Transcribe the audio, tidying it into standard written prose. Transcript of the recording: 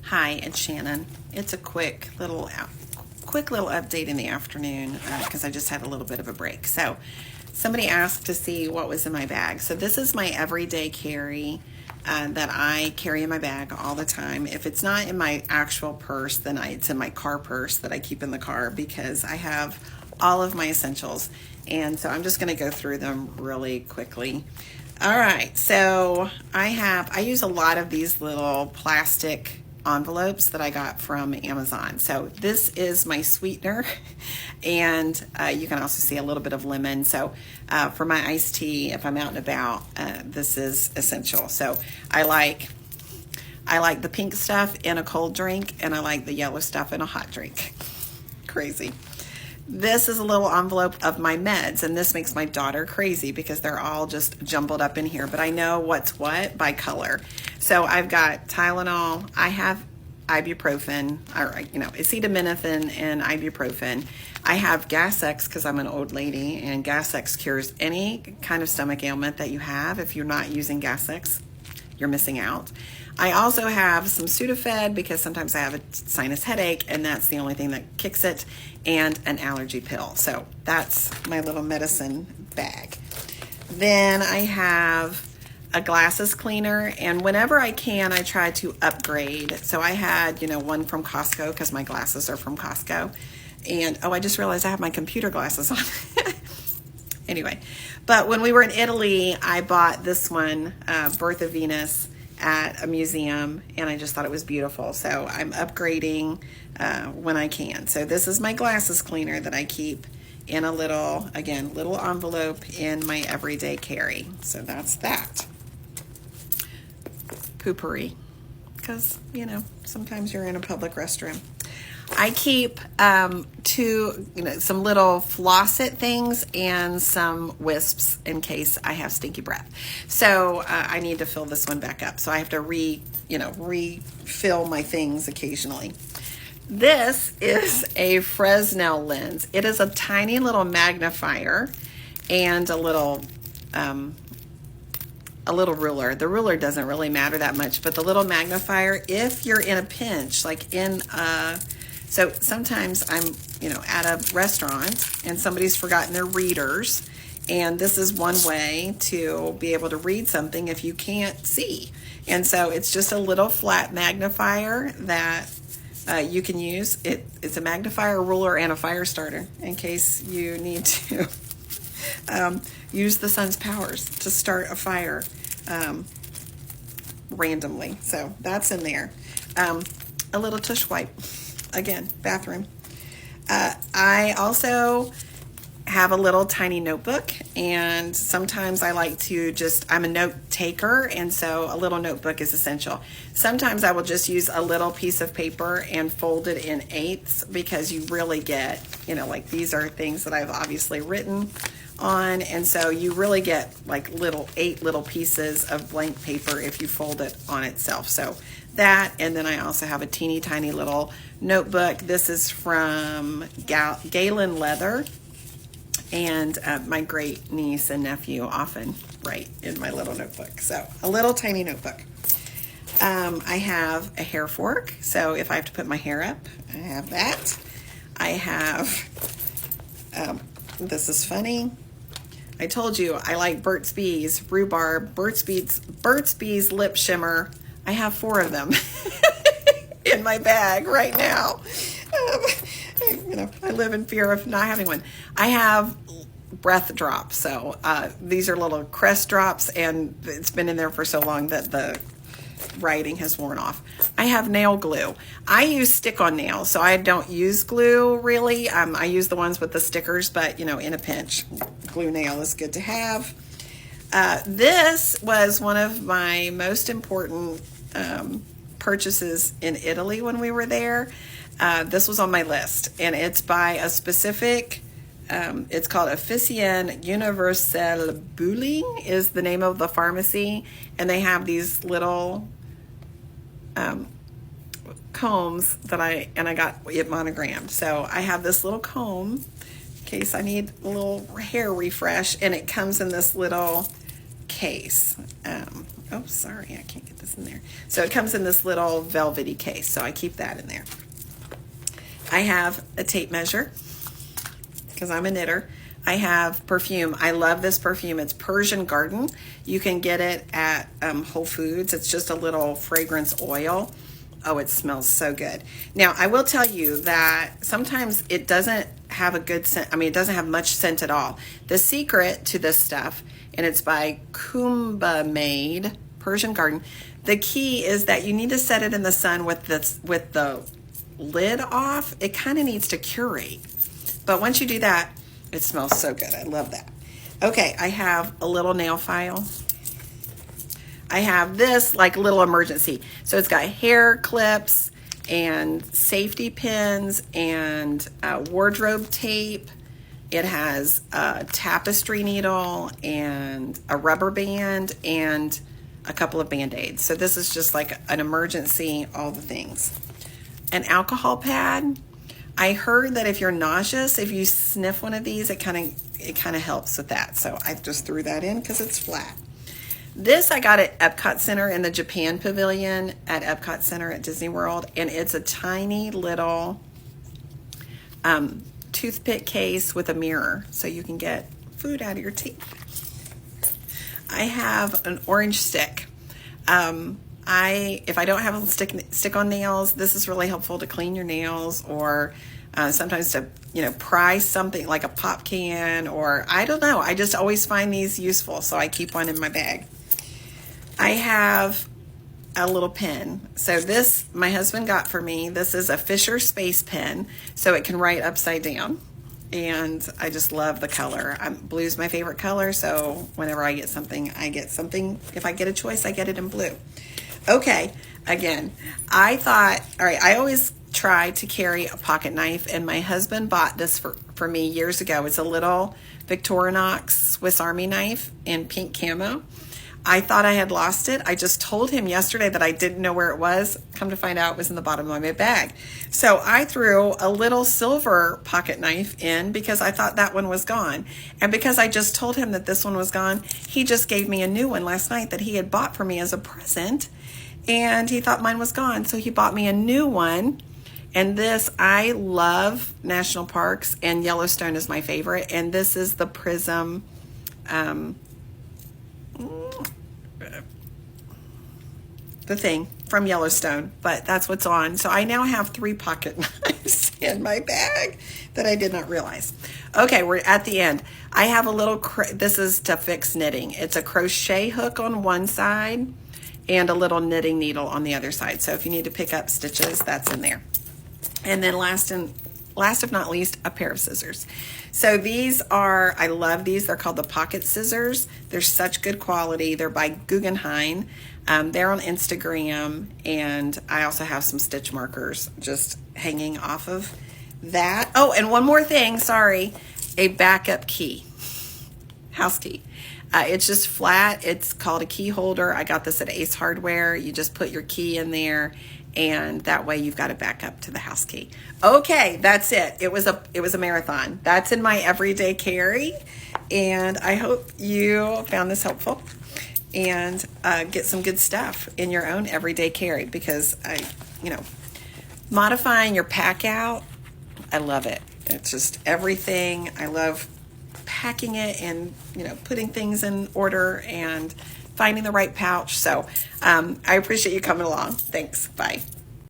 Hi, it's Shannon. It's a quick little update in the afternoon because I just had a little bit of a break. So somebody asked to see what was in my bag. So this is my everyday carry that I carry in my bag all the time. If it's not in my actual purse, then it's in my car purse that I keep in the car because I have all of my essentials. And so I'm just going to go through them really quickly. All right, so I use a lot of these little plastic envelopes that I got from Amazon. So this is my sweetener, and you can also see a little bit of lemon. So for my iced tea, if I'm out and about, this is essential. So I like the pink stuff in a cold drink, and I like the yellow stuff in a hot drink. Crazy. This is a little envelope of my meds, and this makes my daughter crazy because they're all just jumbled up in here, but I know what's what by color. So I've got Tylenol, I have ibuprofen, or acetaminophen and ibuprofen. I have Gas-X because I'm an old lady, and Gas-X cures any kind of stomach ailment that you have. If you're not using Gas-X, you're missing out. I also have some Sudafed because sometimes I have a sinus headache, and that's the only thing that kicks it, and an allergy pill. So that's my little medicine bag. Then I have a glasses cleaner, and whenever I can, I try to upgrade. So I had, one from Costco because my glasses are from Costco. And, I just realized I have my computer glasses on. Anyway, but when we were in Italy, I bought this one, Birth of Venus, at a museum, and I just thought it was beautiful. So I'm upgrading when I can. So this is my glasses cleaner that I keep in a little envelope in my everyday carry. So that's that. Poopery, because, sometimes you're in a public restroom. I keep some little floss-it things and some wisps in case I have stinky breath. So I need to fill this one back up. So I have to refill my things occasionally. This is a Fresnel lens. It is a tiny little magnifier and a little ruler. The ruler doesn't really matter that much, but the little magnifier, if you're in a pinch, so sometimes I'm, at a restaurant and somebody's forgotten their readers, and this is one way to be able to read something if you can't see. And so it's just a little flat magnifier that you can use. It's a magnifier, ruler, and a fire starter in case you need to use the sun's powers to start a fire randomly. So that's in there. A little tush wipe. Again, bathroom. I also have a little tiny notebook, and sometimes I like to I'm a note taker, and so a little notebook is essential. Sometimes I will just use a little piece of paper and fold it in eighths because you really get, these are things that I've obviously written on, and so you really get eight little pieces of blank paper if you fold it on itself. So that, and then I also have a teeny tiny little notebook. This is from Galen Leather, and my great niece and nephew often write in my little notebook. So a little tiny notebook. I have a hair fork, so if I have to put my hair up, I have that. I have, this is funny. I told you I like Burt's Bees Rhubarb, Burt's Bees Lip Shimmer. I have 4 of them in my bag right now. I live in fear of not having one. I have breath drops. So these are little Crest drops, and it's been in there for so long that the writing has worn off. I have nail glue. I use stick-on nails, so I don't use glue really. I use the ones with the stickers, but in a pinch, glue nail is good to have. This was one of my most important purchases in Italy when we were there. This was on my list, and it's by a specific, it's called Officine Universelle Bouling is the name of the pharmacy, and they have these little combs that I got it monogrammed. So I have this little comb in case I need a little hair refresh, and it comes in this little case. Oh, sorry, I can't get this in there. So it comes in this little velvety case, so I keep that in there. I have a tape measure because I'm a knitter. I have perfume. I love this perfume. It's Persian Garden. You can get it at Whole Foods. It's just a little fragrance oil. Oh, it smells so good. Now, I will tell you that sometimes it doesn't have a good scent. I mean, it doesn't have much scent at all. The secret to this stuff, and it's by Made, Persian Garden. The key is that you need to set it in the sun with the lid off. It kind of needs to curate. But once you do that, it smells so good. I love that. Okay, I have a little nail file. I have this like little emergency. So it's got hair clips and safety pins and wardrobe tape. It has a tapestry needle and a rubber band and a couple of Band-Aids. So this is just like an emergency, all the things. An alcohol pad. I heard that if you're nauseous, if you sniff one of these, it kind of helps with that. So I just threw that in because it's flat. This I got at Epcot Center in the Japan Pavilion at Epcot Center at Disney World, and it's a tiny little toothpick case with a mirror, so you can get food out of your teeth. I have an orange stick. If I don't have a stick-on nails, this is really helpful to clean your nails, or sometimes to pry something like a pop can, or I don't know. I just always find these useful, so I keep one in my bag. I have a little pen. So this, my husband got for me. This is a Fisher Space pen, so it can write upside down. And I just love the color. Blue's my favorite color, so whenever I get something, I get something. If I get a choice, I get it in blue. Okay, again, I thought, all right, I always try to carry a pocket knife, and my husband bought this for me years ago. It's a little Victorinox Swiss Army knife in pink camo. I thought I had lost it. I just told him yesterday that I didn't know where it was. Come to find out, it was in the bottom of my bag. So I threw a little silver pocket knife in because I thought that one was gone. And because I just told him that this one was gone, he just gave me a new one last night that he had bought for me as a present. And he thought mine was gone, so he bought me a new one. And this, I love national parks, and Yellowstone is my favorite. And this is the Prism the thing from Yellowstone, but that's what's on. So I now have 3 pocket knives in my bag that I did not realize. Okay, we're at the end. I have a little, this is to fix knitting. It's a crochet hook on one side and a little knitting needle on the other side. So if you need to pick up stitches, that's in there. And then last if not least, a pair of scissors. So these are, I love these. They're called the pocket scissors. They're such good quality. They're by Guggenheim. They're on Instagram, and I also have some stitch markers just hanging off of that. Oh, and one more thing, sorry, a backup key, house key. It's just flat. It's called a key holder. I got this at Ace Hardware. You just put your key in there, and that way you've got a backup to the house key. Okay, that's it. It was a marathon. That's in my everyday carry, and I hope you found this helpful and get some good stuff in your own everyday carry, because modifying your pack out, I love it. It's just everything. I love packing it and putting things in order and finding the right pouch. So I appreciate you coming along. Thanks. Bye.